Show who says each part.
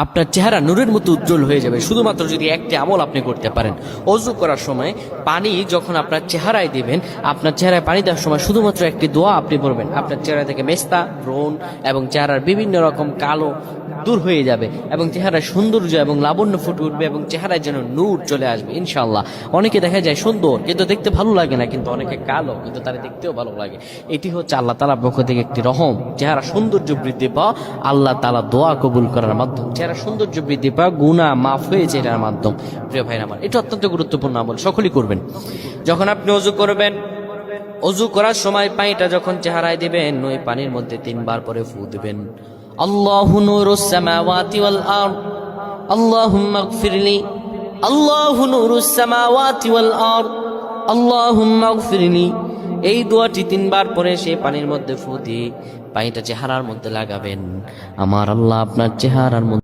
Speaker 1: আপনার চেহারা নূরের মতো উজ্জ্বল হয়ে যাবে শুধুমাত্র যদি একটি আমল আপনি করতে পারেন। অজু করার সময় পানি যখন আপনার চেহারায় দিবেন, আপনার চেহারায় পানি দেওয়ার সময় শুধুমাত্র একটি দোয়া আপনি পড়বেন, আপনার চেহারা থেকে মেস্তা, ব্রণ এবং চেহারার বিভিন্ন রকম কালো দূর হয়ে যাবে এবং চেহারায় সৌন্দর্য এবং লাবণ্য ফুটে উঠবে এবং চেহারায় যেন নূর চলে আসবে ইনশাআল্লাহ। অনেকে দেখা যায় সুন্দর কিন্তু দেখতে ভালো লাগে না, কিন্তু অনেকে কালো কিন্তু তারা দেখতেও ভালো লাগে। এটি হচ্ছে আল্লাহ তাআলার পক্ষ থেকে একটি রহম। চেহারা সৌন্দর্য বৃদ্ধি পাওয়া আল্লাহ তাআলা দোয়া কবুল করার মাধ্যম, চেহারা সৌন্দর্য বৃদ্ধি পাওয়া গুনাহ মাফ হয়েছে এটার মাধ্যম। প্রিয় ভাইরা আমার, এটা অত্যন্ত গুরুত্বপূর্ণ আমল, সকলেই করবেন। যখন আপনি অজু করবেন, অজু করার সময় পানিটা যখন চেহারায় দিবেন, ওই পানির মধ্যে 3 বার পরে ফু দিবেন। আল্লাহু নূরুস সামাওয়াতি ওয়াল আরদ আল্লাহুম্মা ইগফিরলি, আল্লাহু নূরুস সামাওয়াতি ওয়াল আরদ আল্লাহুম্মা ইগফিরলি। এই দোয়াটি 3 বার পরে সেই পানির মধ্যে ফু দিয়ে পানিটা চেহারার মধ্যে লাগাবেন। আমার আল্লাহ আপনার চেহারার মধ্যে